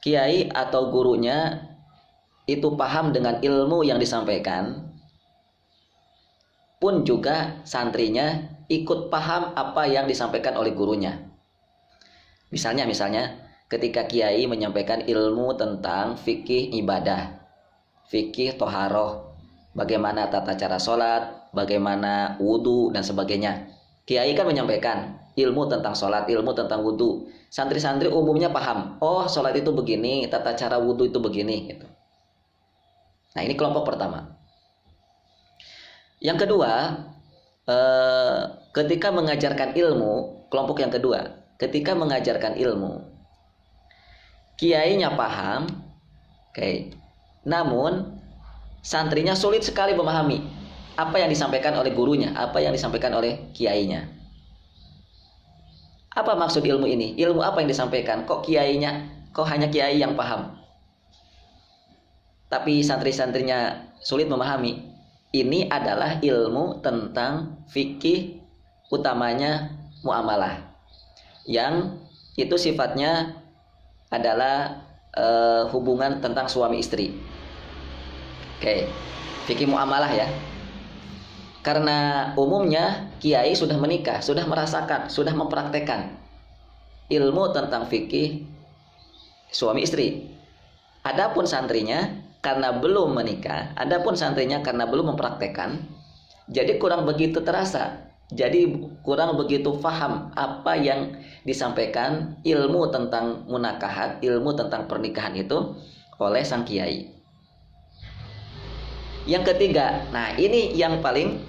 kiai atau gurunya itu paham dengan ilmu yang disampaikan, pun juga santrinya ikut paham apa yang disampaikan oleh gurunya. Misalnya ketika kiai menyampaikan ilmu tentang fikih ibadah, fikih toharoh, bagaimana tata cara sholat, bagaimana wudhu dan sebagainya. Kiai kan menyampaikan ilmu tentang sholat, ilmu tentang wudhu. Santri-santri umumnya paham, oh sholat itu begini, tata cara wudhu itu begini gitu. Nah, ini kelompok pertama. Yang kedua, ketika mengajarkan ilmu, kelompok yang kedua, ketika mengajarkan ilmu, kiainya paham, oke, namun santrinya sulit sekali memahami apa yang disampaikan oleh gurunya, apa yang disampaikan oleh kiainya. Apa maksud ilmu ini? Ilmu apa yang disampaikan? Kok hanya kiai yang paham? Tapi santri-santrinya sulit memahami. Ini adalah ilmu tentang fikih, utamanya muamalah, yang itu sifatnya adalah hubungan tentang suami istri. Oke, fikih muamalah ya. Karena umumnya kiai sudah menikah, sudah merasakan, sudah mempraktekkan ilmu tentang fikih suami istri. Adapun santrinya karena belum menikah, adapun santrinya karena belum mempraktekkan, jadi kurang begitu terasa, jadi kurang begitu paham apa yang disampaikan ilmu tentang munakahat, ilmu tentang pernikahan itu oleh sang kiai. Yang ketiga, nah ini yang paling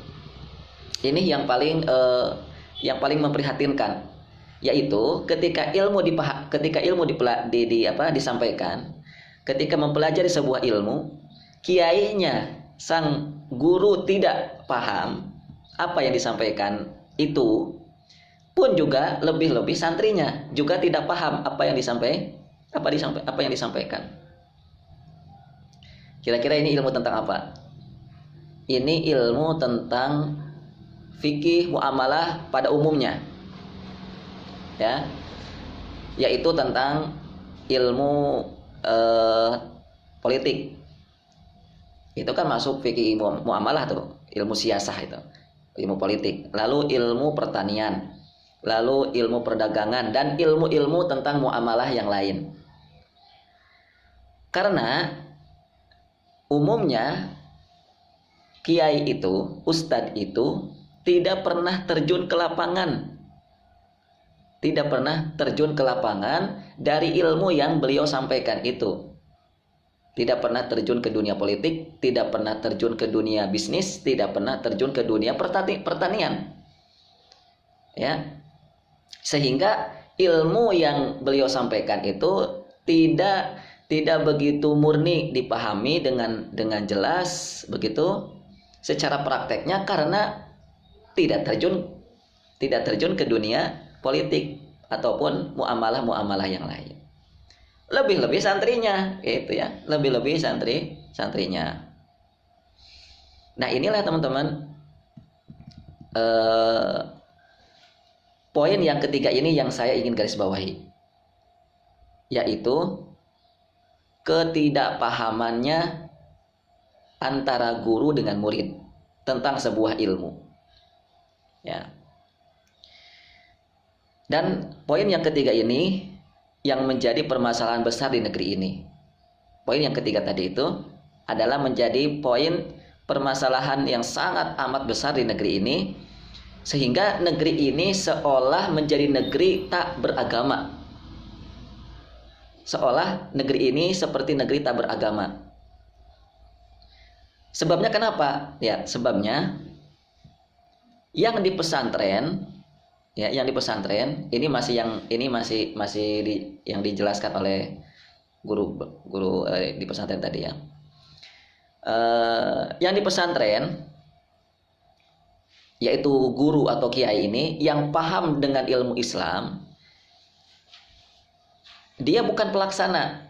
memprihatinkan, yaitu ketika ilmu disampaikan, ketika mempelajari sebuah ilmu, kiainya, sang guru tidak paham apa yang disampaikan itu, pun juga lebih-lebih santrinya juga tidak paham apa yang disampaikan. Kira-kira ini ilmu tentang apa? Ini ilmu tentang fikih muamalah pada umumnya, ya, yaitu tentang ilmu politik. Itu kan masuk fikih muamalah tuh, ilmu siasah itu, ilmu politik. Lalu ilmu pertanian, lalu ilmu perdagangan, dan ilmu-ilmu tentang muamalah yang lain. Karena umumnya kiai itu, ustadz itu tidak pernah terjun ke lapangan. Tidak pernah terjun ke lapangan dari ilmu yang beliau sampaikan itu. Tidak pernah terjun ke dunia politik, tidak pernah terjun ke dunia bisnis, tidak pernah terjun ke dunia pertanian. Ya. Sehingga ilmu yang beliau sampaikan itu tidak begitu murni dipahami dengan jelas begitu secara prakteknya, karena tidak terjun ke dunia politik ataupun muamalah yang lain. Lebih-lebih santrinya, gitu ya. Lebih-lebih santrinya. Nah, inilah teman-teman poin yang ketiga ini yang saya ingin garis bawahi, yaitu ketidakpahamannya antara guru dengan murid tentang sebuah ilmu. Ya. Dan poin yang ketiga ini yang menjadi permasalahan besar di negeri ini. Poin yang ketiga tadi itu adalah menjadi poin permasalahan yang sangat amat besar di negeri ini, sehingga negeri ini seolah menjadi negeri tak beragama. Seolah negeri ini seperti negeri tak beragama. Sebabnya kenapa? Ya, sebabnya yang di pesantren, ya, yang di pesantren ini yang dijelaskan oleh guru di pesantren tadi ya. Yang di pesantren, yaitu guru atau kiai ini yang paham dengan ilmu Islam, dia bukan pelaksana.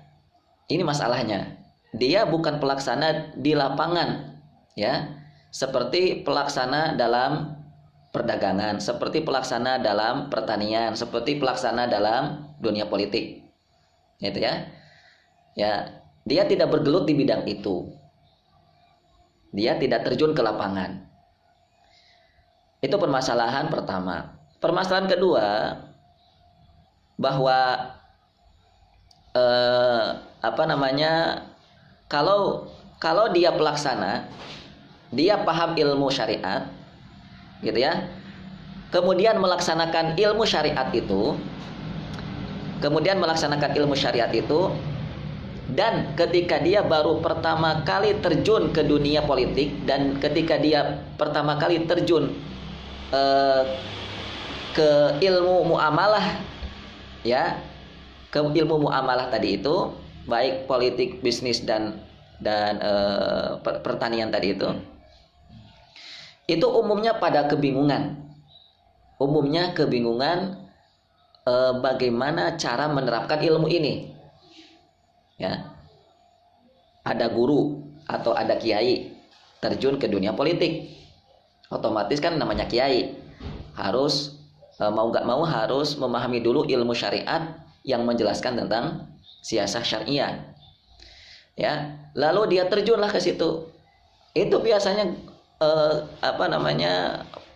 Ini masalahnya. Dia bukan pelaksana di lapangan, ya, seperti pelaksana dalam perdagangan, seperti pelaksana dalam pertanian, seperti pelaksana dalam dunia politik, gitu ya. Ya, dia tidak bergelut di bidang itu. Dia tidak terjun ke lapangan. Itu permasalahan pertama. Permasalahan kedua, bahwa kalau dia pelaksana, dia paham ilmu syariat, gitu ya. Kemudian melaksanakan ilmu syariat itu, dan ketika dia baru pertama kali terjun ke dunia politik, dan ketika dia pertama kali terjun ke ilmu muamalah, ya, ke ilmu muamalah tadi itu, baik politik, bisnis dan pertanian tadi itu umumnya pada kebingungan. Bagaimana cara menerapkan ilmu ini. Ya, ada guru atau ada kiai terjun ke dunia politik, otomatis kan namanya kiai harus mau gak mau harus memahami dulu ilmu syariat yang menjelaskan tentang siasah syariah. Ya, lalu dia terjunlah ke situ. Itu biasanya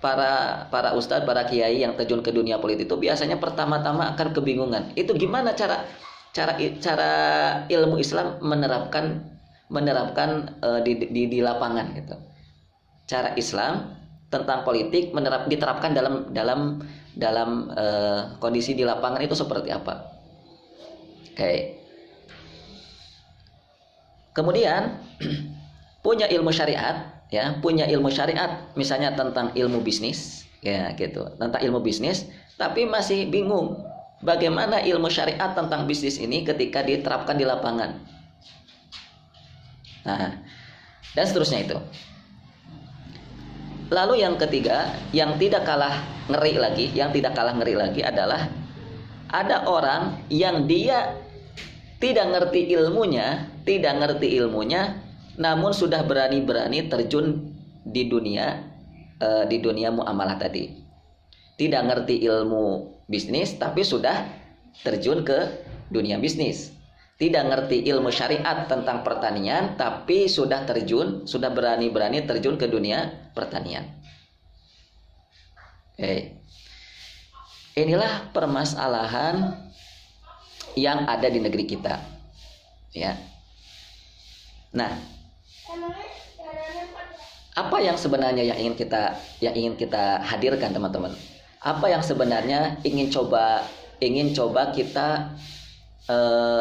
para ustadz, para kiai yang terjun ke dunia politik itu biasanya pertama-tama akan kebingungan. Itu gimana cara ilmu Islam menerapkan di lapangan gitu. Cara Islam tentang politik diterapkan dalam kondisi di lapangan itu seperti apa? Oke. Kemudian punya ilmu syariat, misalnya tentang ilmu bisnis, ya gitu, tentang ilmu bisnis, tapi masih bingung bagaimana ilmu syariat tentang bisnis ini ketika diterapkan di lapangan. Nah, dan seterusnya itu. Lalu yang ketiga, yang tidak kalah ngeri lagi adalah ada orang yang dia tidak ngerti ilmunya, namun sudah berani terjun di dunia muamalah tadi. Tidak ngerti ilmu bisnis tapi sudah terjun ke dunia bisnis. Tidak ngerti ilmu syariat tentang pertanian tapi sudah berani terjun ke dunia pertanian. Oke. Inilah permasalahan yang ada di negeri kita. Ya. Nah, apa yang sebenarnya yang ingin kita hadirkan, teman-teman? Apa yang sebenarnya ingin coba kita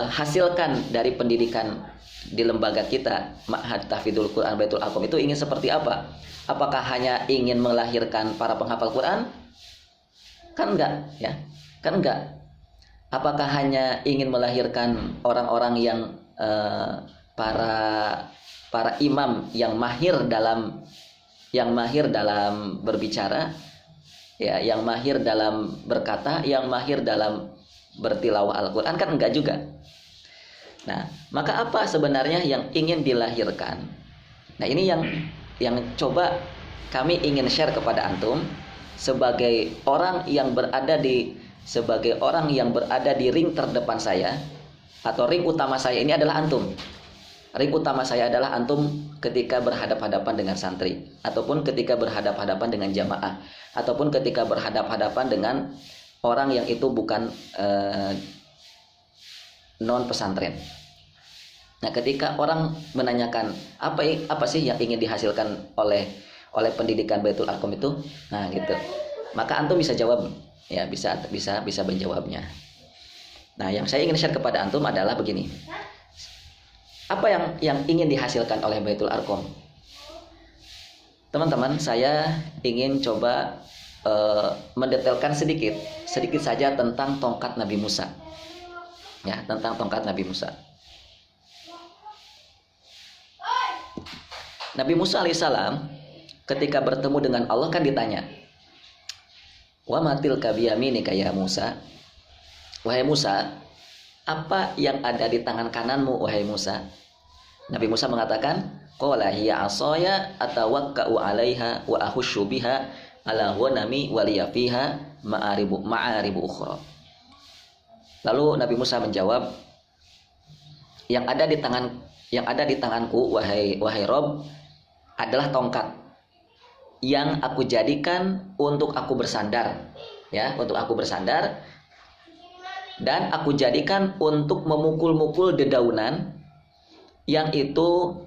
hasilkan dari pendidikan di lembaga kita, Ma'had Tahfidzul Quran Baitul Arqam itu ingin seperti apa? Apakah hanya ingin melahirkan para penghafal Quran? Kan enggak, ya. Kan enggak. Apakah hanya ingin melahirkan orang-orang yang para imam yang mahir dalam berbicara, ya, yang mahir dalam berkata, yang mahir dalam bertilawah Al-Quran? Kan enggak juga. Nah, maka apa sebenarnya yang ingin dilahirkan? Nah, ini yang coba kami ingin share kepada antum sebagai orang yang berada di ring terdepan saya, atau ring utama saya ini adalah antum. Ring utama saya adalah antum ketika berhadapan-hadapan dengan santri, ataupun ketika berhadapan-hadapan dengan jamaah, ataupun ketika berhadapan-hadapan dengan orang yang itu bukan non pesantren. Nah, ketika orang menanyakan apa sih yang ingin dihasilkan oleh pendidikan Baitul Arqam itu, nah gitu, maka antum bisa jawab, ya, bisa menjawabnya. Nah, yang saya ingin share kepada antum adalah begini. Apa yang ingin dihasilkan oleh Baitul Arqam? Teman-teman, saya ingin coba mendetailkan sedikit saja tentang tongkat Nabi Musa. Ya, tentang tongkat Nabi Musa. Nabi Musa alaihissalam ketika bertemu dengan Allah kan ditanya, "Wa matil kabiyaminika ya Musa?" Wahai Musa, apa yang ada di tangan kananmu wahai Musa? Nabi Musa mengatakan, qala hiya asaya atawakka'u 'alaiha wa ahushu biha ala ghanami wa liya fiha ma'aribu ukhra. Lalu Nabi Musa menjawab, yang ada di tanganku wahai Rob adalah tongkat yang aku jadikan untuk aku bersandar, ya, untuk aku bersandar, dan aku jadikan untuk memukul-mukul dedaunan yang itu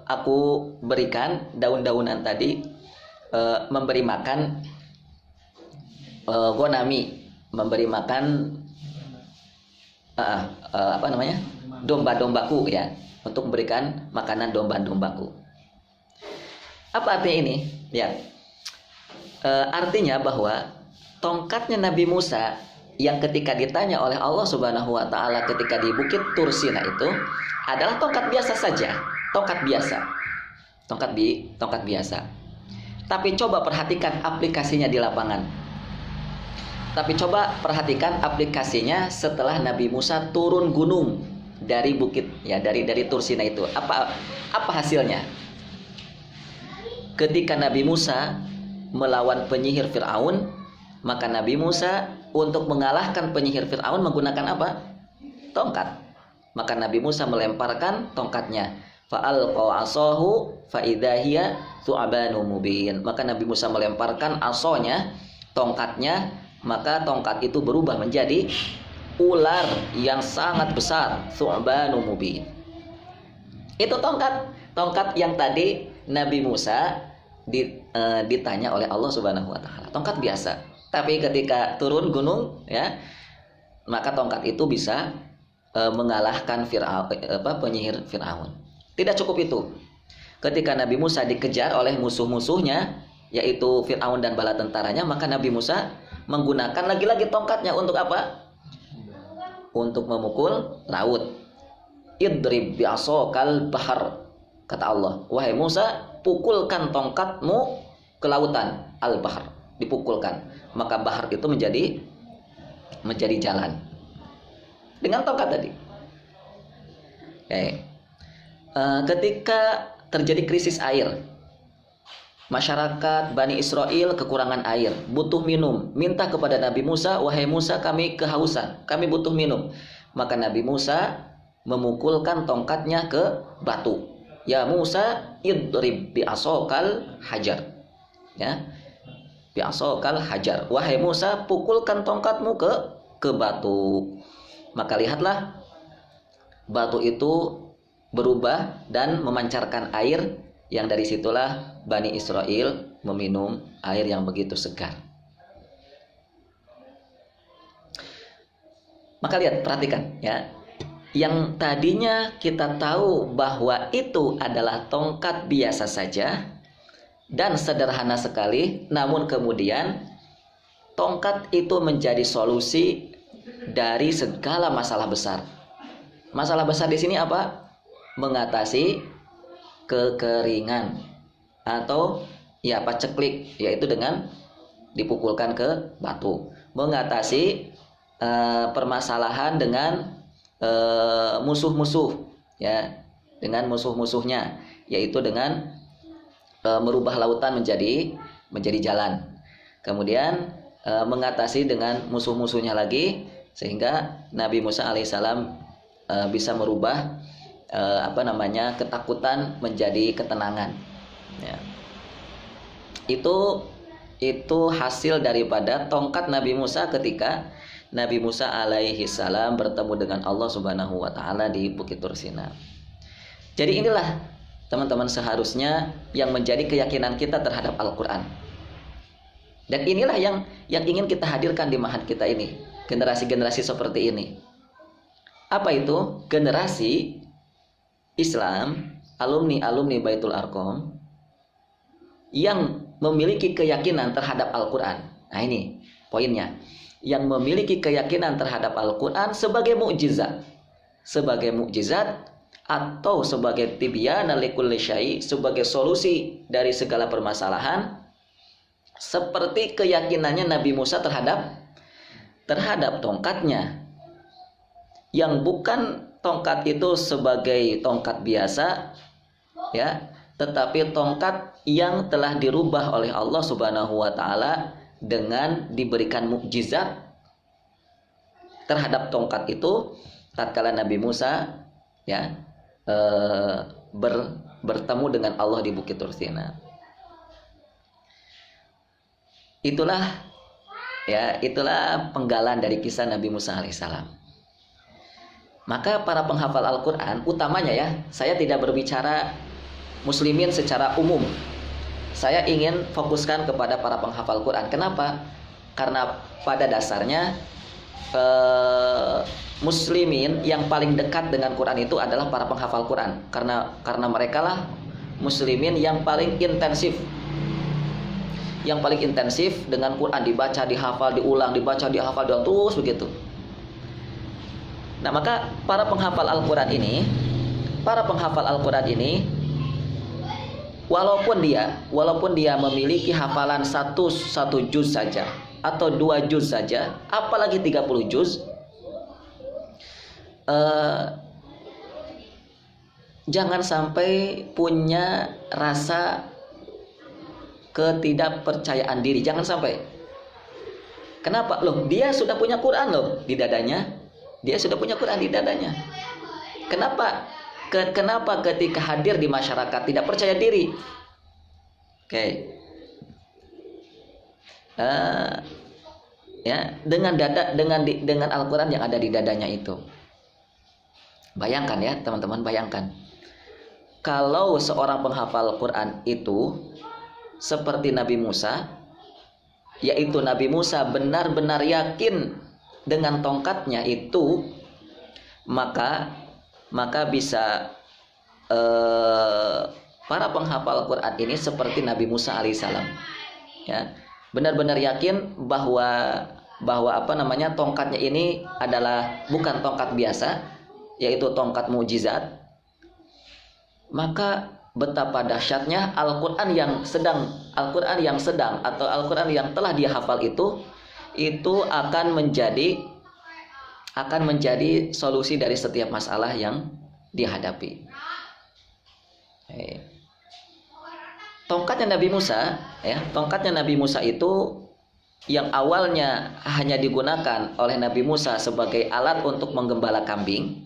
aku berikan daun-daunan tadi, memberi makan gonami, memberi makan domba-dombaku, ya, untuk memberikan makanan domba-dombaku. Apa artinya ini? Ya, artinya bahwa tongkatnya Nabi Musa yang ketika ditanya oleh Allah Subhanahu wa taala ketika di Bukit Tur Sina itu adalah tongkat biasa saja, tongkat biasa. Tapi coba perhatikan aplikasinya di lapangan. Tapi coba perhatikan aplikasinya setelah Nabi Musa turun gunung dari bukit, ya, dari Tur Sina itu. Apa hasilnya? Ketika Nabi Musa melawan penyihir Fir'aun, maka Nabi Musa untuk mengalahkan penyihir Fir'aun menggunakan apa? Tongkat. Maka Nabi Musa melemparkan tongkatnya. Fa'alqa 'asahu fa idza hiya thu'banun mubin. Maka Nabi Musa melemparkan asonya, tongkatnya, maka tongkat itu berubah menjadi ular yang sangat besar, thu'banun mubin. Itu tongkat yang tadi Nabi Musa ditanya oleh Allah Subhanahu wa taala. Tongkat biasa. Tapi ketika turun gunung, ya, maka tongkat itu bisa mengalahkan penyihir Fir'aun. Tidak cukup itu. Ketika Nabi Musa dikejar oleh musuh-musuhnya, yaitu Fir'aun dan bala tentaranya, maka Nabi Musa menggunakan lagi-lagi tongkatnya untuk apa? Untuk memukul laut. Idrib bi'asokal bahar. Kata Allah, wahai Musa, pukulkan tongkatmu ke lautan, al-bahar, dipukulkan, maka bahar itu menjadi jalan dengan tongkat tadi. Ketika terjadi krisis air, masyarakat Bani Israel kekurangan air, butuh minum, minta kepada Nabi Musa, wahai Musa, kami kehausan, kami butuh minum. Maka Nabi Musa memukulkan tongkatnya ke batu. Ya Musa, idrib bi'asokal hajar. Ya, bi'asokal hajar. Wahai Musa, pukulkan tongkatmu ke batu. Maka lihatlah, batu itu berubah dan memancarkan air, yang dari situlah Bani Israel meminum air yang begitu segar. Maka lihat, perhatikan, ya. Yang tadinya kita tahu bahwa itu adalah tongkat biasa saja dan sederhana sekali, namun kemudian tongkat itu menjadi solusi dari segala masalah besar. Masalah besar di sini apa? Mengatasi kekeringan atau ya paceklik, yaitu dengan dipukulkan ke batu. Mengatasi permasalahan dengan musuh-musuh, ya, dengan musuh-musuhnya, yaitu dengan merubah lautan menjadi jalan. Kemudian mengatasi dengan musuh-musuhnya lagi, sehingga Nabi Musa alaihissalam bisa merubah ketakutan menjadi ketenangan, ya. Itu hasil daripada tongkat Nabi Musa ketika Nabi Musa alaihi salam bertemu dengan Allah Subhanahu wa taala di Bukit Tur Sina. Jadi inilah teman-teman seharusnya yang menjadi keyakinan kita terhadap Al-Qur'an. Dan inilah yang ingin kita hadirkan di ma'had kita ini, generasi-generasi seperti ini. Apa itu? Generasi Islam, alumni Baitul Arqam yang memiliki keyakinan terhadap Al-Qur'an. Nah, ini poinnya. Yang memiliki keyakinan terhadap Al-Quran sebagai mukjizat, atau sebagai tibyana likulli syai', sebagai solusi dari segala permasalahan, seperti keyakinannya Nabi Musa terhadap tongkatnya, yang bukan tongkat itu sebagai tongkat biasa, ya, tetapi tongkat yang telah dirubah oleh Allah Subhanahu wa taala dengan diberikan mukjizat terhadap tongkat itu, tatkala Nabi Musa ya bertemu dengan Allah di Bukit Tur Sina. Itulah penggalan dari kisah Nabi Musa alaihissalam. Maka para penghafal Al-Quran, utamanya ya, saya tidak berbicara muslimin secara umum. Saya ingin fokuskan kepada para penghafal Quran. Kenapa? Karena pada dasarnya muslimin yang paling dekat dengan Quran itu adalah para penghafal Quran. Karena mereka lah muslimin yang paling intensif. Yang paling intensif dengan Quran, dibaca, dihafal, diulang, dibaca, dihafal, diulang, terus begitu. Nah, maka para penghafal Al-Quran ini walaupun dia memiliki hafalan satu juz saja atau 2 juz saja, apalagi 30 juz, jangan sampai punya rasa ketidakpercayaan diri, jangan sampai. Kenapa? Loh, dia sudah punya Quran loh di dadanya. Dia sudah punya Quran di dadanya. Kenapa ketika hadir di masyarakat tidak percaya diri? Oke. Ya, dengan Al-Quran yang ada di dadanya itu. Bayangkan ya, teman-teman, bayangkan. Kalau seorang penghafal Quran itu seperti Nabi Musa, yaitu Nabi Musa benar-benar yakin dengan tongkatnya itu, maka bisa para penghafal Quran ini seperti Nabi Musa alaihissalam, ya, benar-benar yakin bahwa tongkatnya ini adalah bukan tongkat biasa, yaitu tongkat mukjizat. Maka betapa dahsyatnya Al-Quran yang sedang atau Al-Quran yang telah dia hafal itu akan menjadi solusi dari setiap masalah yang dihadapi. Tongkatnya Nabi Musa itu yang awalnya hanya digunakan oleh Nabi Musa sebagai alat untuk menggembala kambing,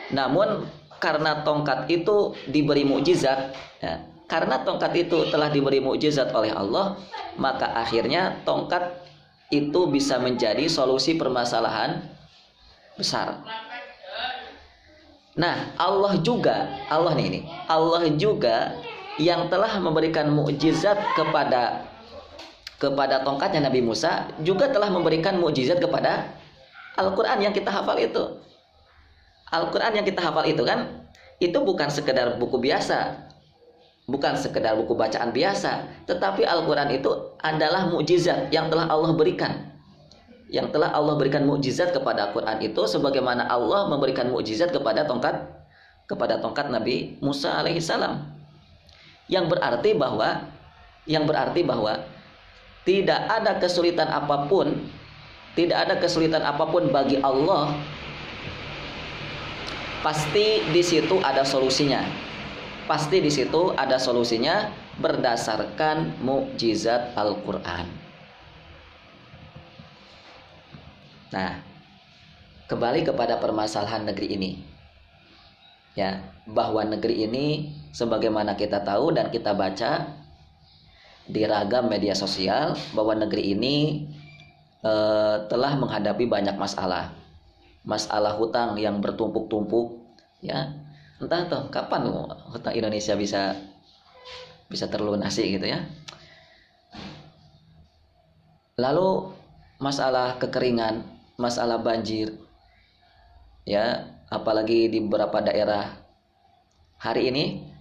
namun karena tongkat itu diberi mukjizat, ya, karena tongkat itu telah diberi mukjizat oleh Allah, maka akhirnya tongkat itu bisa menjadi solusi permasalahan besar. Nah, Allah juga yang telah memberikan mukjizat kepada tongkatnya Nabi Musa, juga telah memberikan mukjizat kepada Al-Quran yang kita hafal itu. Al-Quran yang kita hafal itu kan, itu bukan sekedar buku biasa, bukan sekedar buku bacaan biasa, tetapi Al-Quran itu adalah mukjizat yang telah Allah berikan. Yang telah Allah berikan mukjizat kepada Al-Quran itu, sebagaimana Allah memberikan mukjizat kepada tongkat Nabi Musa alaihissalam. Yang berarti bahwa tidak ada kesulitan apapun bagi Allah. Pasti di situ ada solusinya berdasarkan mukjizat Al-Quran. Nah, kembali kepada permasalahan negeri ini, ya, bahwa negeri ini sebagaimana kita tahu dan kita baca di ragam media sosial, bahwa negeri ini telah menghadapi banyak masalah hutang yang bertumpuk-tumpuk, ya, entah tuh kapan hutang Indonesia bisa terlunasi gitu ya. Lalu masalah kekeringan, masalah banjir, ya, apalagi di beberapa daerah hari ini,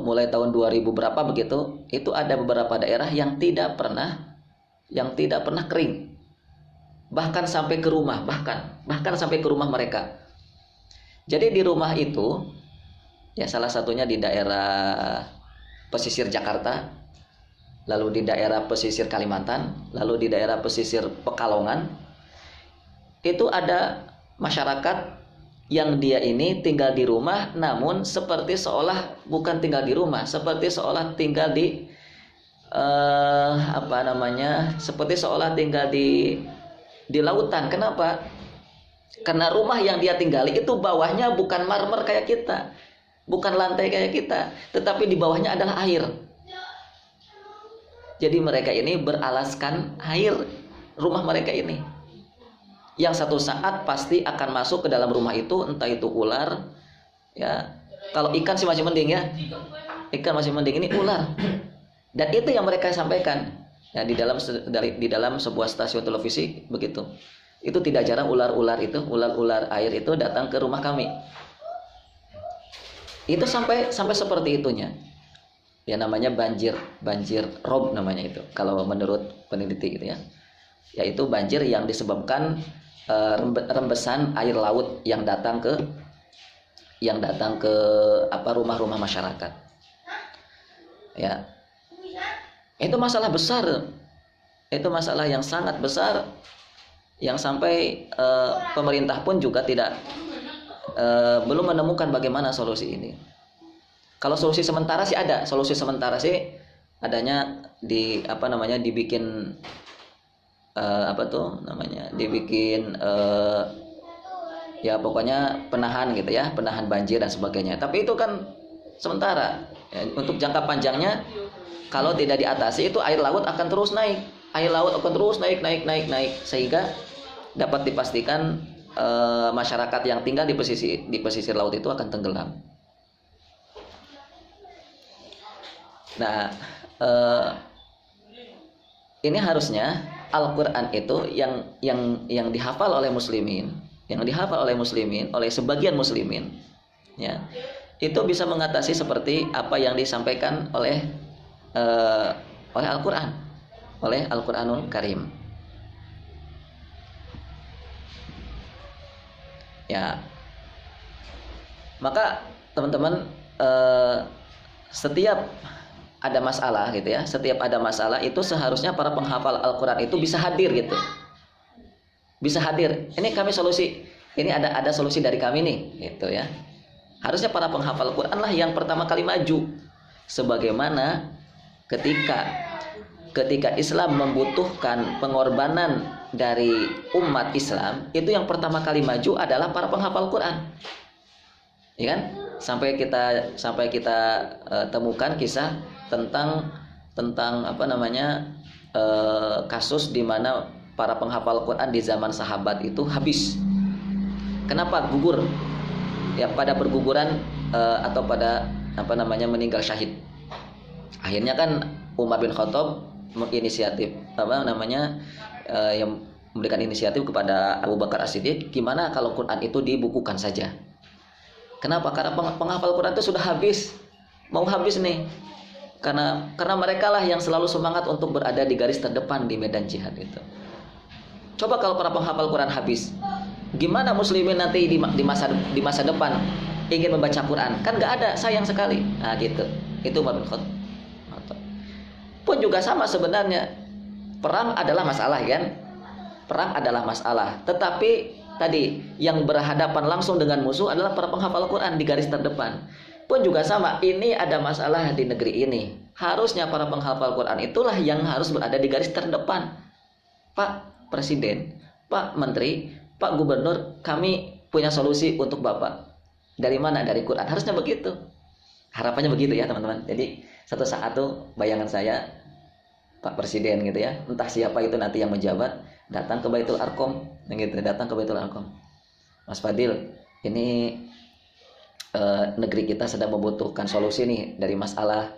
mulai tahun 2000 berapa begitu, itu ada beberapa daerah yang tidak pernah kering. Bahkan sampai ke rumah mereka. Jadi di rumah itu, ya, salah satunya di daerah pesisir Jakarta, lalu di daerah pesisir Kalimantan, lalu di daerah pesisir Pekalongan, itu ada masyarakat yang dia ini tinggal di rumah, namun seperti seolah bukan tinggal di rumah, seperti seolah tinggal di seperti seolah tinggal di lautan. Kenapa? Karena rumah yang dia tinggali itu bawahnya bukan marmer kayak kita, bukan lantai kayak kita, tetapi di bawahnya adalah air. Jadi mereka ini beralaskan air, rumah mereka ini, yang satu saat pasti akan masuk ke dalam rumah itu, entah itu ular, ya. Kalau ikan sih masih mending ya, ikan masih mending, ini ular. Dan itu yang mereka sampaikan ya di dalam sebuah stasiun televisi begitu. Itu tidak jarang ular-ular air itu datang ke rumah kami. Itu sampai seperti itunya. Ya namanya banjir rob namanya itu kalau menurut peneliti gitu ya. Yaitu banjir yang disebabkan rembesan air laut yang datang ke rumah-rumah masyarakat. Ya. Itu masalah besar. Itu masalah yang sangat besar yang sampai pemerintah pun juga belum menemukan bagaimana solusi ini. Kalau solusi sementara sih ada, adanya dibikin ya pokoknya penahan gitu ya, penahan banjir dan sebagainya. Tapi itu kan sementara. Ya, untuk jangka panjangnya kalau tidak diatasi itu air laut akan terus naik. Air laut akan terus naik sehingga dapat dipastikan masyarakat yang tinggal di pesisir laut itu akan tenggelam. Nah, ini harusnya Al-Quran itu yang dihafal oleh muslimin, oleh sebagian muslimin, ya, itu bisa mengatasi seperti apa yang disampaikan oleh Al-Quran, oleh Al-Quranul Karim. Ya, maka teman-teman setiap ada masalah gitu ya, setiap ada masalah itu seharusnya para penghafal Al-Quran itu bisa hadir gitu, bisa hadir. Ini kami solusi, ini ada solusi dari kami nih, gitu ya. Harusnya para penghafal Al-Quran lah yang pertama kali maju, sebagaimana ketika Islam membutuhkan pengorbanan dari umat Islam, itu yang pertama kali maju adalah para penghafal Quran, ya kan? Sampai kita temukan kisah tentang kasus di mana para penghafal Quran di zaman sahabat itu habis. Kenapa gugur? Ya pada berguguran atau pada meninggal syahid. Akhirnya kan Umar bin Khattab menginisiatif yang memberikan inisiatif kepada Abu Bakar As-Siddiq, gimana kalau Quran itu dibukukan saja. Kenapa? Karena penghafal Quran itu sudah mau habis nih. Karena mereka lah yang selalu semangat untuk berada di garis terdepan di medan jihad itu. Coba kalau para penghafal Quran habis, gimana muslimin nanti di masa depan ingin membaca Quran? Kan nggak ada, sayang sekali. Nah gitu. Itu Umar bin Khattab. Pun juga sama sebenarnya. Perang adalah masalah kan? Perang adalah masalah. Tetapi tadi yang berhadapan langsung dengan musuh adalah para penghafal Quran di garis terdepan. Pun juga sama, ini ada masalah di negeri ini. Harusnya para penghafal Quran itulah yang harus berada di garis terdepan. Pak Presiden, Pak Menteri, Pak Gubernur, kami punya solusi untuk Bapak. Dari mana? Dari Quran. Harusnya begitu. Harapannya begitu ya teman-teman. Jadi satu saat tuh bayangan saya Pak Presiden gitu ya, entah siapa itu nanti yang menjabat, datang ke Baitul Arqam gitu, Mas Fadil, ini negeri kita sedang membutuhkan solusi nih dari masalah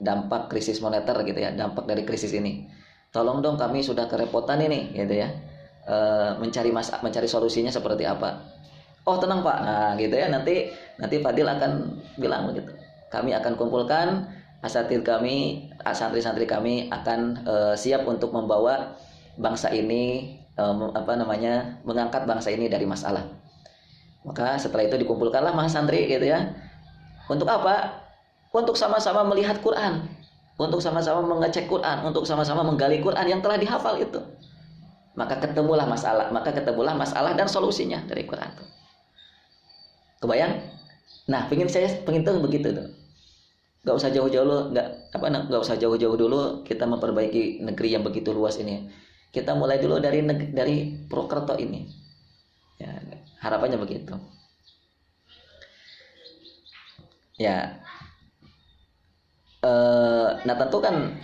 dampak krisis moneter gitu ya, dampak dari krisis ini. Tolong dong, kami sudah kerepotan ini gitu ya, mencari solusinya seperti apa. Oh tenang Pak, nah gitu ya, nanti Fadil akan bilang begitu. Kami akan kumpulkan asatidz kami, santri-santri kami akan siap untuk membawa bangsa ini mengangkat bangsa ini dari masalah. Maka setelah itu dikumpulkanlah mas santri gitu ya. Untuk apa? Untuk sama-sama melihat Quran, untuk sama-sama mengecek Quran, untuk sama-sama menggali Quran yang telah dihafal itu. Maka ketemulah masalah dan solusinya dari Quran itu. Kebayang? Nah, pengen tuh begitu tuh. Gak usah jauh-jauh dulu kita memperbaiki negeri yang begitu luas ini. Kita mulai dulu dari Purwokerto ini. Ya, harapannya begitu. Ya, nah tentu kan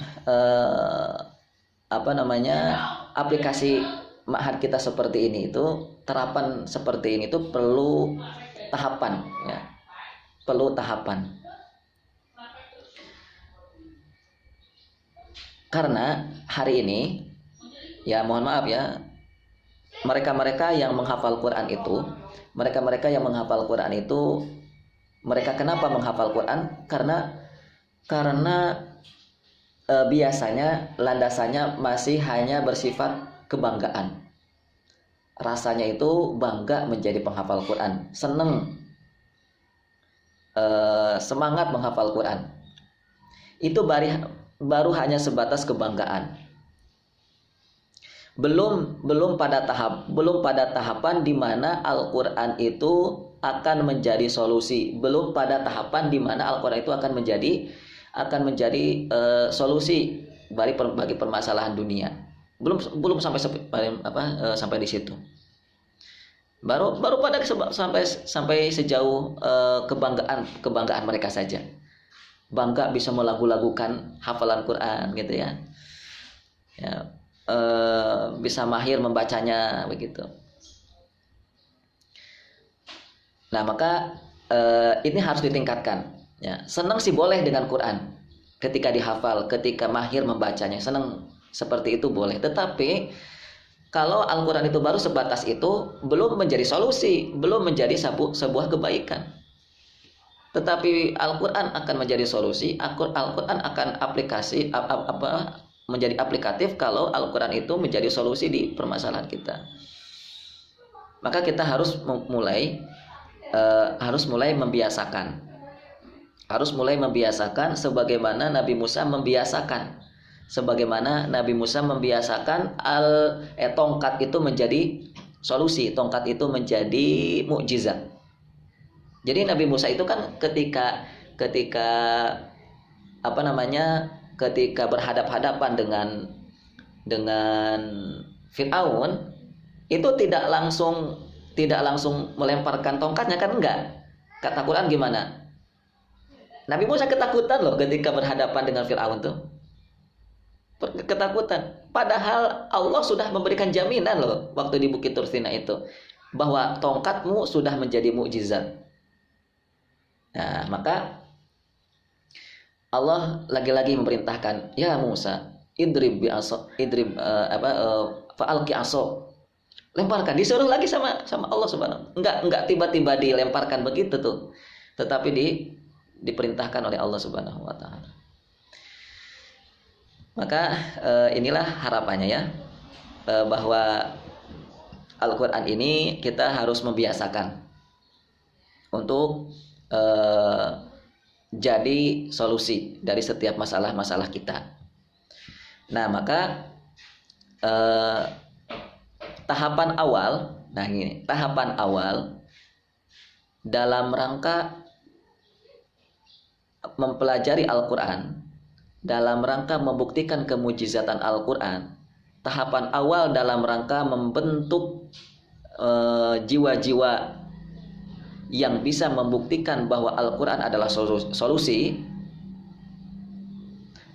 aplikasi ma'had kita seperti ini itu, terapan seperti ini itu perlu tahapan, ya, perlu tahapan. Karena hari ini, ya mohon maaf ya, mereka-mereka yang menghafal Quran itu, mereka kenapa menghafal Quran? Karena biasanya landasannya masih hanya bersifat kebanggaan. Rasanya itu bangga menjadi penghafal Quran, seneng, semangat menghafal Quran. Itu baru hanya sebatas kebanggaan. Belum pada tahapan di mana Al-Quran itu akan menjadi solusi. Belum pada tahapan di mana Al-Quran itu akan menjadi solusi bagi permasalahan dunia. Belum sampai di situ. Baru pada sampai sejauh kebanggaan mereka saja. Bangga bisa melagu-lagukan hafalan Quran gitu ya. Ya, bisa mahir membacanya begitu. Nah, maka ini harus ditingkatkan. Ya, senang sih boleh dengan Quran ketika dihafal, ketika mahir membacanya, senang seperti itu boleh. Tetapi kalau Al-Quran itu baru sebatas itu, belum menjadi solusi, belum menjadi sebuah kebaikan. Tetapi Al-Quran akan menjadi solusi, Al-Quran akan menjadi aplikatif kalau Al-Quran itu menjadi solusi di permasalahan kita. Maka kita harus mulai membiasakan sebagaimana Nabi Musa membiasakan tongkat itu menjadi solusi, tongkat itu menjadi mukjizat. Jadi Nabi Musa itu kan ketika berhadap-hadapan dengan Fir'aun, itu tidak langsung melemparkan tongkatnya, kan enggak. Kata Quran gimana? Nabi Musa ketakutan loh ketika berhadapan dengan Fir'aun tuh. Ketakutan. Padahal Allah sudah memberikan jaminan loh waktu di Bukit Tur Sina itu, bahwa tongkatmu sudah menjadi mukjizat. Nah, maka Allah lagi-lagi memerintahkan, ya Musa, fa'alqi aso. Lemparkan, disuruh lagi sama Allah Subhanahu. Enggak tiba-tiba dilemparkan begitu tuh. Tetapi diperintahkan oleh Allah Subhanahu wa taala. Maka inilah harapannya ya, bahwa Al-Quran ini kita harus membiasakan untuk jadi solusi dari setiap masalah-masalah kita. Nah, maka tahapan awal dalam rangka mempelajari Al-Quran, dalam rangka membuktikan kemujizatan Al-Quran, tahapan awal dalam rangka membentuk jiwa-jiwa yang bisa membuktikan bahwa Al-Quran adalah solusi,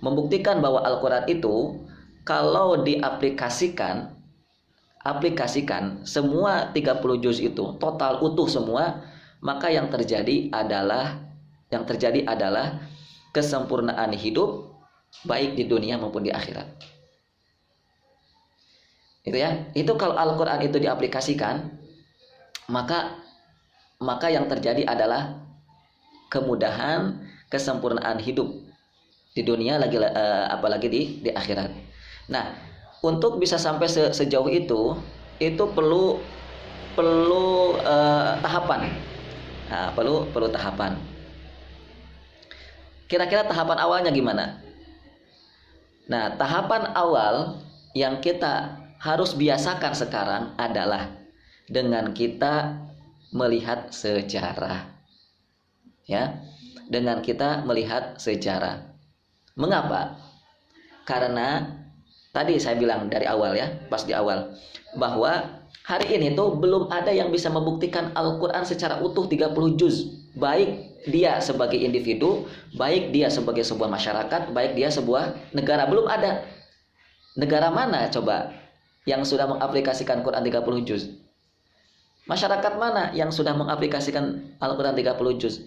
membuktikan bahwa Al-Quran itu kalau diaplikasikan semua 30 juz itu total utuh semua, maka yang terjadi adalah kesempurnaan hidup baik di dunia maupun di akhirat. Itu ya. Itu kalau Al-Quran itu diaplikasikan, maka yang terjadi adalah kemudahan, kesempurnaan hidup di dunia, apalagi di akhirat. Nah, untuk bisa sampai sejauh itu perlu tahapan. Nah, perlu tahapan. Kira-kira tahapan awalnya gimana? Nah, tahapan awal yang kita harus biasakan sekarang adalah dengan kita melihat sejarah. Ya, dengan kita melihat sejarah. Mengapa? Karena Tadi saya bilang dari awal ya, pas di awal, bahwa hari ini tuh belum ada yang bisa membuktikan Al-Quran secara utuh 30 juz. Baik dia sebagai individu, baik dia sebagai sebuah masyarakat, baik dia sebuah negara. Belum ada. Negara mana coba yang sudah mengaplikasikan Quran 30 juz? Masyarakat mana yang sudah mengaplikasikan Al-Quran 30 juz?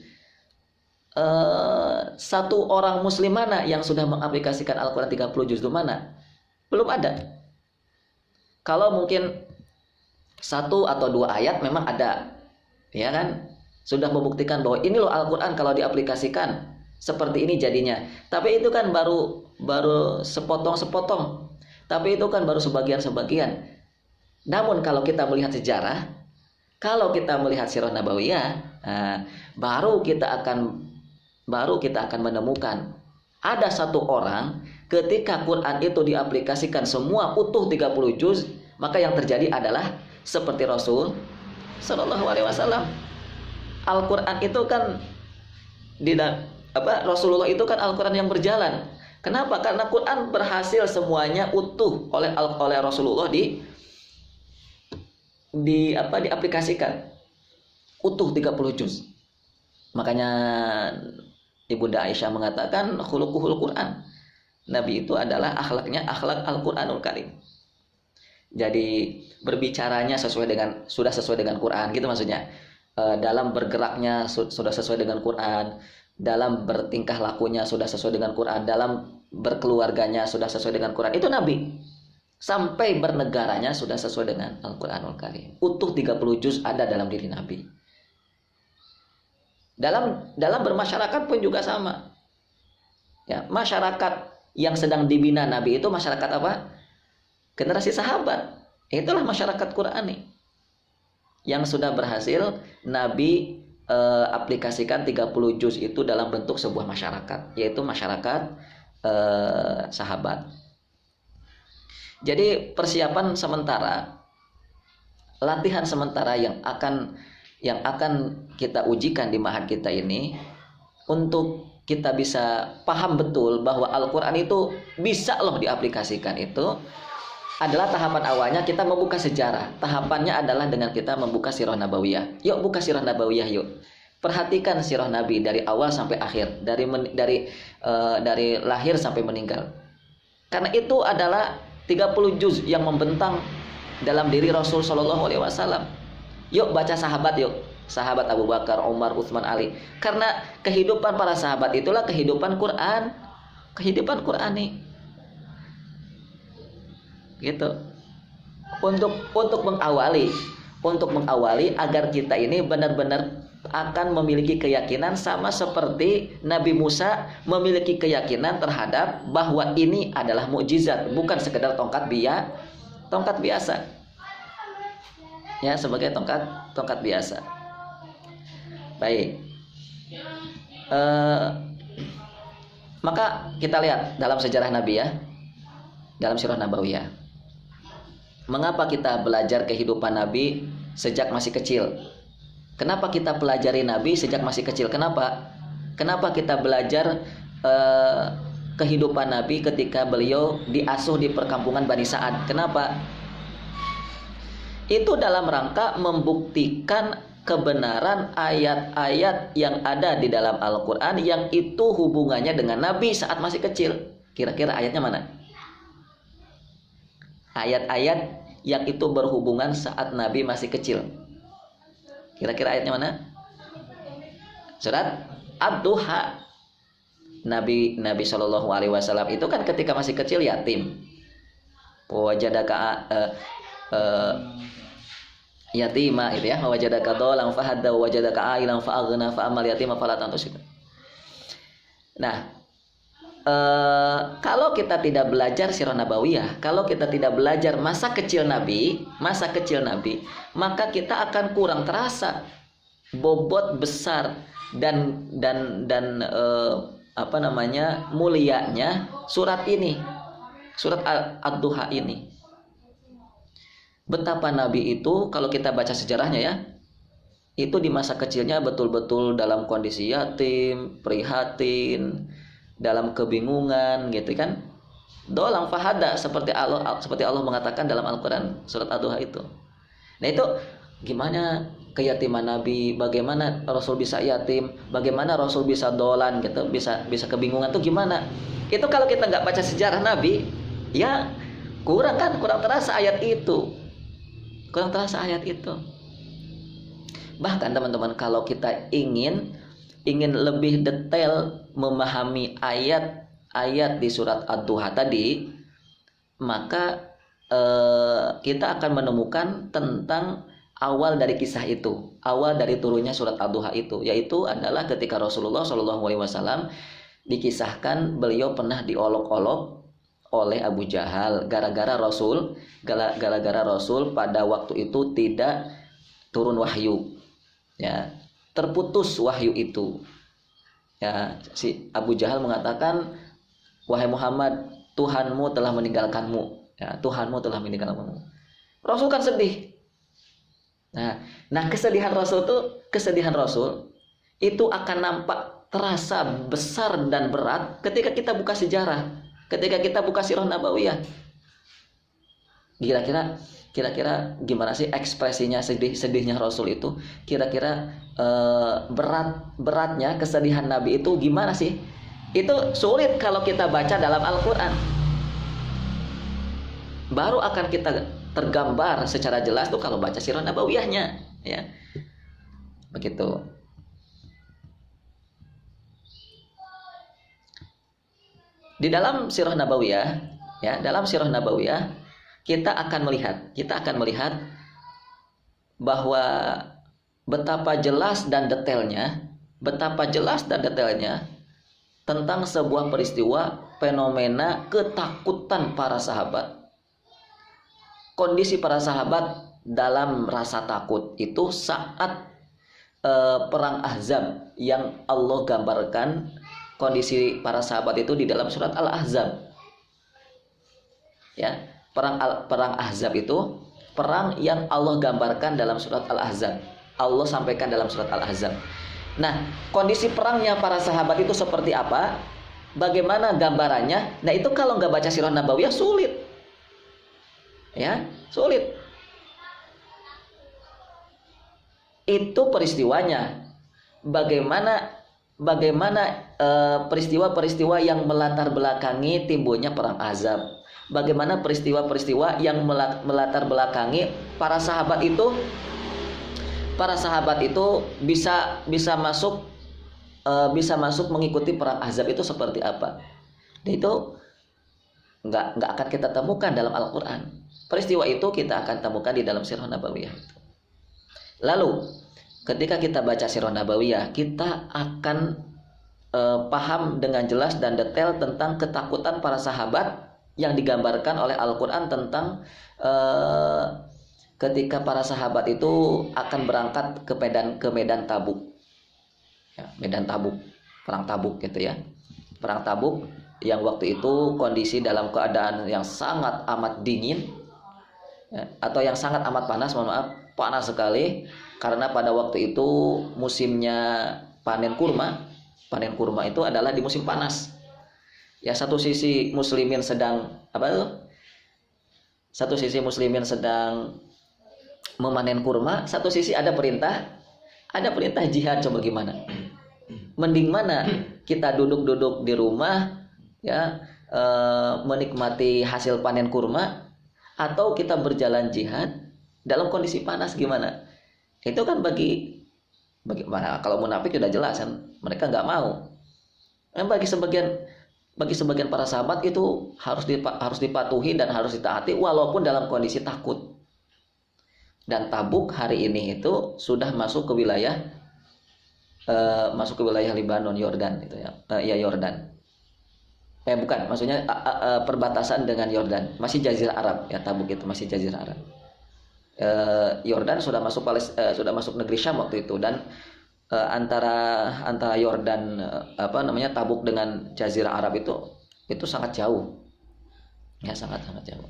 Satu orang muslim mana yang sudah mengaplikasikan Al-Quran 30 juz? Itu mana? Belum ada. Kalau mungkin satu atau dua ayat memang ada, ya kan? Sudah membuktikan bahwa ini loh Al-Quran kalau diaplikasikan seperti ini jadinya. Tapi itu kan baru sepotong-sepotong. Tapi itu kan baru sebagian-sebagian. Namun kalau kita melihat sejarah, kalau kita melihat sirah nabawiyah, baru kita akan menemukan ada satu orang ketika Quran itu diaplikasikan semua utuh 30 juz, maka yang terjadi adalah seperti Rasul Shallallahu Alaihi Wasallam. Al-Quran itu kan Rasulullah itu kan Al-Quran yang berjalan. Kenapa? Karena Quran berhasil semuanya utuh oleh Rasulullah diaplikasikan utuh 30 juz. Makanya Ibunda Aisyah mengatakan khuluquhul Quran. Nabi itu adalah akhlaknya akhlak Al-Quranul Karim. Jadi berbicaranya sudah sesuai dengan Quran, gitu maksudnya. Dalam bergeraknya sudah sesuai dengan Quran, dalam bertingkah lakunya sudah sesuai dengan Quran, dalam berkeluarganya sudah sesuai dengan Quran. Itu Nabi. Sampai bernegaranya sudah sesuai dengan Al-Quranul Karim. Utuh 30 juz ada dalam diri Nabi. Dalam bermasyarakat pun juga sama. Ya, masyarakat yang sedang dibina Nabi itu masyarakat apa? Generasi sahabat. Itulah masyarakat Qurani yang sudah berhasil Nabi aplikasikan 30 juz itu dalam bentuk sebuah masyarakat, yaitu masyarakat sahabat. Jadi persiapan sementara, latihan sementara yang akan kita ujikan di ma'had kita ini, untuk kita bisa paham betul bahwa Al-Quran itu bisa loh diaplikasikan, itu adalah tahapan awalnya kita membuka sejarah. Tahapannya adalah dengan kita membuka sirah nabawiyah. Yuk buka sirah nabawiyah yuk. Perhatikan sirah Nabi dari awal sampai akhir, dari lahir sampai meninggal. Karena itu adalah 30 juz yang membentang dalam diri Rasul Shallallahu Alaihi Wasallam. Yuk baca sahabat yuk. Sahabat Abu Bakar, Umar, Utsman, Ali. Karena kehidupan para sahabat itulah kehidupan Quran, kehidupan Qurani. Gitu. Untuk mengawali agar kita ini benar-benar akan memiliki keyakinan sama seperti Nabi Musa memiliki keyakinan terhadap bahwa ini adalah mukjizat, bukan sekedar tongkat biasa. Ya, sebagai tongkat biasa. Baik. Maka kita lihat dalam sejarah Nabi ya, dalam sirah nabawiyah. Mengapa kita belajar kehidupan Nabi sejak masih kecil? Kenapa kita pelajari Nabi sejak masih kecil? Kenapa kita belajar kehidupan Nabi ketika beliau diasuh di perkampungan Bani Sa'ad? Kenapa? Itu dalam rangka membuktikan kebenaran ayat-ayat yang ada di dalam Al-Quran yang itu hubungannya dengan Nabi saat masih kecil. Kira-kira ayatnya mana? Ayat-ayat yang itu berhubungan saat Nabi masih kecil. Kira-kira ayatnya mana? Surat Ad-Duha. Nabi Shallallahu Alaihi Wasallam itu kan ketika masih kecil yatim. Wajadaka yatima itu ya, wajadaka dhalan fahadda wajadaka ailan fa'aghna fa'amal yatima fala tantus. Nah, kalau kita tidak belajar sirah nabawiyah, kalau kita tidak belajar masa kecil Nabi, maka kita akan kurang terasa bobot besar dan mulianya surat ini, surat Ad-Duha ini. Betapa Nabi itu kalau kita baca sejarahnya ya, itu di masa kecilnya betul-betul dalam kondisi yatim, prihatin, dalam kebingungan gitu kan. dolang fahada, seperti Allah mengatakan dalam Al-Qur'an surat Ad-Duha itu. Nah, itu gimana keyatiman Nabi, bagaimana Rasul bisa yatim, bagaimana Rasul bisa dolan gitu, bisa kebingungan tuh gimana? Itu kalau kita nggak baca sejarah Nabi, ya kurang terasa ayat itu. Bahkan teman-teman, kalau kita ingin lebih detail memahami ayat di surat Ad-Duha tadi, maka kita akan menemukan tentang awal dari kisah itu, awal dari turunnya surat Ad-Duha itu, yaitu adalah ketika Rasulullah SAW dikisahkan beliau pernah diolok-olok oleh Abu Jahal gara-gara Rasul pada waktu itu tidak turun wahyu, ya, terputus wahyu itu, ya. Si Abu Jahal mengatakan, wahai Muhammad, Tuhanmu telah meninggalkanmu, ya, Tuhanmu telah meninggalkanmu. Rasul kan sedih. Nah kesedihan Rasul itu akan nampak terasa besar dan berat ketika kita buka sejarah, ketika kita buka sirah nabawiyah. Kira-kira gimana sih ekspresinya sedihnya Rasul itu? Kira-kira beratnya kesedihan Nabi itu gimana sih? Itu sulit kalau kita baca dalam Al-Quran. Baru akan kita tergambar secara jelas tuh kalau baca sirah nabawiyahnya, ya. Begitu. Di dalam sirah nabawiyah, ya, kita akan melihat bahwa betapa jelas dan detailnya tentang sebuah peristiwa fenomena ketakutan para sahabat. Kondisi para sahabat dalam rasa takut itu saat perang Ahzab, yang Allah gambarkan kondisi para sahabat itu di dalam surat Al-Ahzab. Ya, perang Ahzab itu perang yang Allah gambarkan dalam surat Al-Ahzab. Allah sampaikan dalam surat Al-Ahzab. Nah, kondisi perangnya para sahabat itu seperti apa? Bagaimana gambarannya? Nah, itu kalau nggak baca sirah nabawiyah sulit. Ya, sulit. Itu peristiwanya. Bagaimana peristiwa-peristiwa yang melatar belakangi timbulnya perang Ahzab. Bagaimana peristiwa-peristiwa yang melatar belakangi para sahabat itu bisa masuk mengikuti perang Ahzab itu seperti apa. Dan itu nggak akan kita temukan dalam Al-Quran. Peristiwa itu kita akan temukan di dalam sirah nabawiyah. Lalu ketika kita baca sirah nabawiyah, kita akan paham dengan jelas dan detail tentang ketakutan para sahabat yang digambarkan oleh Al-Quran tentang ketika para sahabat itu akan berangkat ke medan Tabuk, ya, medan Tabuk, perang Tabuk gitu ya, perang Tabuk yang waktu itu kondisi dalam keadaan yang sangat amat dingin, ya, atau yang sangat amat panas, panas sekali, karena pada waktu itu musimnya panen kurma itu adalah di musim panas. Ya, satu sisi muslimin sedang memanen kurma, satu sisi ada perintah jihad. Coba gimana? Mending mana kita duduk di rumah, ya, menikmati hasil panen kurma, atau kita berjalan jihad dalam kondisi panas? Gimana? Itu kan bagi mana, kalau munafik sudah jelas kan, mereka nggak mau. Bagi sebagian para sahabat itu harus dipatuhi dan harus ditaati walaupun dalam kondisi takut. Dan Tabuk hari ini itu sudah masuk ke wilayah Libanon, Yordan itu ya. Ya, Yordan. Bukan, maksudnya perbatasan dengan Yordan, masih Jazirah Arab ya. Tabuk itu masih Jazirah Arab. Yordan sudah masuk negeri Syam waktu itu, dan antara Yordan Tabuk dengan Jazirah Arab itu sangat jauh, ya, sangat jauh.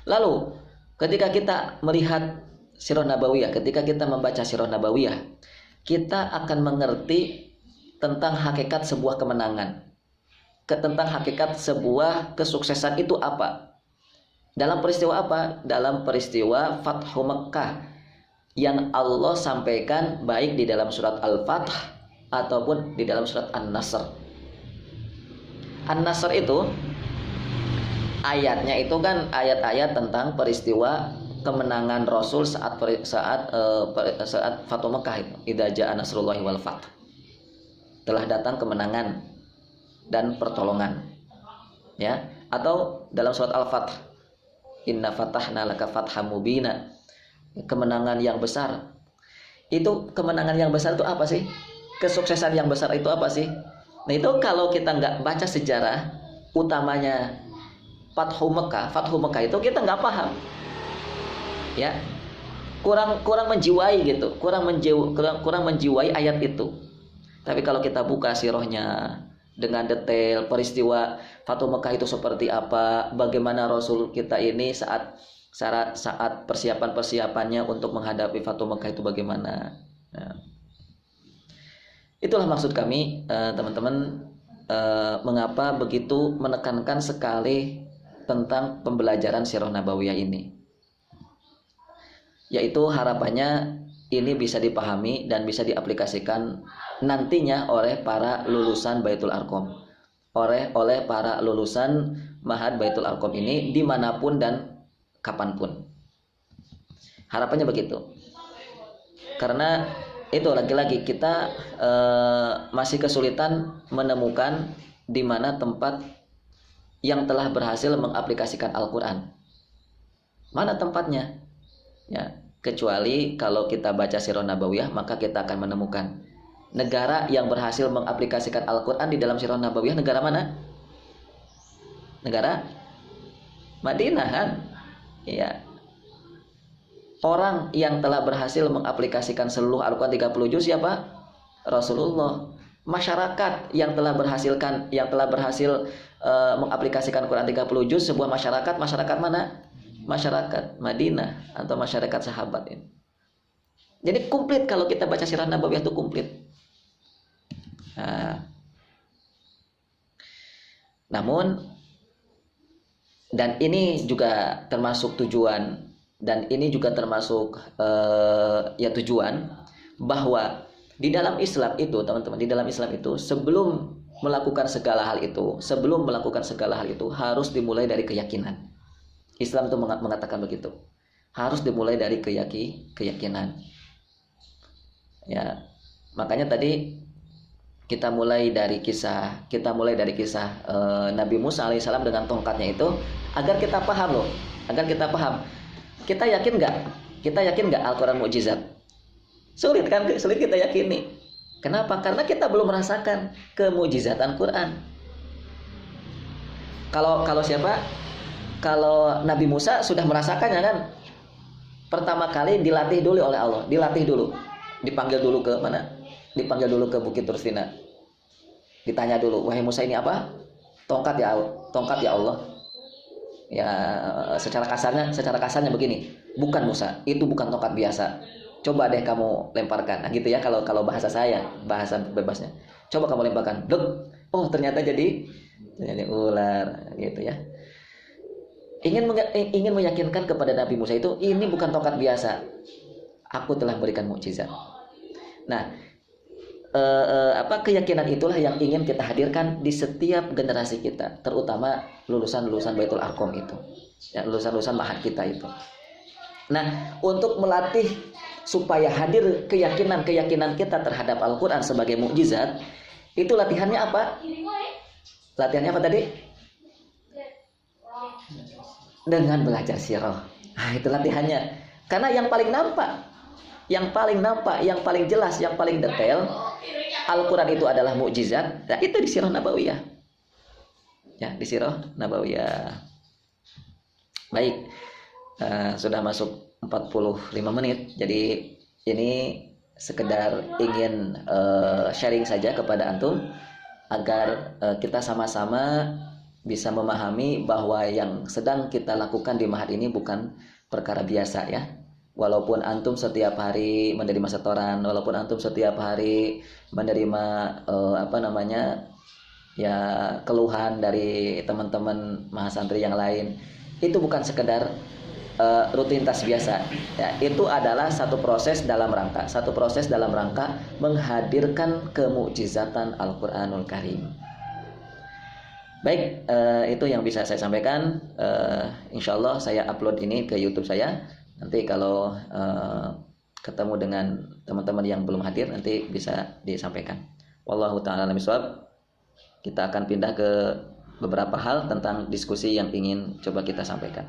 Lalu ketika kita melihat sirah nabawiyah, ketika kita membaca sirah nabawiyah, kita akan mengerti tentang hakikat sebuah kemenangan. tentang hakikat sebuah kesuksesan itu apa. Dalam peristiwa apa? Dalam peristiwa Fathu Mekkah yang Allah sampaikan baik di dalam surat Al-Fath ataupun di dalam surat An-Nasr. An-Nasr itu ayatnya itu kan ayat-ayat tentang peristiwa kemenangan Rasul saat Fathu Mekkah itu. Idza jaa nasrullahi wal fath. Telah datang kemenangan dan pertolongan. Ya, atau dalam surat Al-Fath, inna fatahna laka fatham mubina. Kemenangan yang besar. Itu kemenangan yang besar itu apa sih? Kesuksesan yang besar itu apa sih? Nah, itu kalau kita nggak baca sejarah utamanya Fathu Mekkah itu kita nggak paham. Ya. Kurang menjiwai gitu, kurang menjiwai ayat itu. Tapi kalau kita buka sirahnya dengan detail peristiwa Fathu Mekkah itu seperti apa, bagaimana Rasul kita ini saat persiapannya untuk menghadapi Fathu Mekkah itu bagaimana. Nah, itulah maksud kami teman-teman, mengapa begitu menekankan sekali tentang pembelajaran sirah nabawiyah ini. Yaitu harapannya ini bisa dipahami dan bisa diaplikasikan nantinya oleh para lulusan Baitul Arqam, oleh para lulusan Ma'had Baitul Arqam ini dimanapun dan kapanpun. Harapannya begitu. Karena itu lagi-lagi kita masih kesulitan menemukan di mana tempat yang telah berhasil mengaplikasikan Al-Quran. Mana tempatnya? Ya, kecuali kalau kita baca sirah nabawiyah, maka kita akan menemukan negara yang berhasil mengaplikasikan Al-Quran di dalam sirah nabawiyah. Negara mana? Negara Madinah kan? Iya. Orang yang telah berhasil mengaplikasikan seluruh Al-Quran 30 juz siapa? Rasulullah. Masyarakat yang telah berhasil mengaplikasikan Quran 30 juz, sebuah masyarakat mana? Masyarakat Madinah atau masyarakat sahabat ini. Jadi komplit kalau kita baca sirah nabawiyah itu komplit. Nah, namun dan ini juga termasuk tujuan dan ini juga termasuk tujuan bahwa di dalam Islam itu teman-teman, di dalam Islam itu sebelum melakukan segala hal itu harus dimulai dari keyakinan. Islam itu mengatakan begitu. Harus dimulai dari keyakinan. Ya, makanya tadi kita mulai dari kisah Nabi Musa alaihissalam dengan tongkatnya itu agar kita paham loh, Kita yakin nggak Al-Quran mukjizat? Sulit kan? Sulit kita yakini. Kenapa? Karena kita belum merasakan kemukjizatan Quran. Kalau siapa? Kalau Nabi Musa sudah merasakannya kan, pertama kali dilatih dulu oleh Allah, dipanggil dulu ke mana? Dipanggil dulu ke Bukit Tur Sina. Ditanya dulu, wahai Musa ini apa? Tongkat ya Allah. Ya secara kasarnya begini, bukan Musa, itu bukan tongkat biasa. Coba deh kamu lemparkan. Nah, gitu ya kalau bahasa saya, bahasa bebasnya. Coba kamu lemparkan. Oh ternyata jadi ular gitu ya. Ingin meyakinkan kepada Nabi Musa itu ini bukan tongkat biasa. Aku telah berikan mukjizat. Nah, keyakinan itulah yang ingin kita hadirkan di setiap generasi kita, terutama lulusan Baitul Arqam itu. Ya, lulusan Ma'had kita itu. Nah, untuk melatih supaya hadir keyakinan kita terhadap Al-Qur'an sebagai mukjizat, itu latihannya apa? Latihannya apa tadi? Dengan belajar sirah. Nah, itu latihannya. Karena yang paling nampak, yang paling jelas, yang paling detail, Al-Quran itu adalah mukjizat. Nah, itu di sirah nabawiyah. Ya, di sirah nabawiyah. Baik, sudah masuk 45 menit. Jadi ini sekedar ingin sharing saja kepada antum agar kita sama-sama bisa memahami bahwa yang sedang kita lakukan di Ma'had ini bukan perkara biasa ya. Walaupun antum setiap hari menerima setoran, walaupun antum setiap hari menerima ya keluhan dari teman-teman mahasantri yang lain, itu bukan sekedar rutinitas biasa. Ya, itu adalah satu proses dalam rangka menghadirkan kemukjizatan Al-Qur'anul Karim. Baik, itu yang bisa saya sampaikan. Insya Allah saya upload ini ke YouTube saya. Nanti kalau ketemu dengan teman-teman yang belum hadir, nanti bisa disampaikan. Wallahu ta'ala a'lam bishawab. Kita akan pindah ke beberapa hal tentang diskusi yang ingin coba kita sampaikan.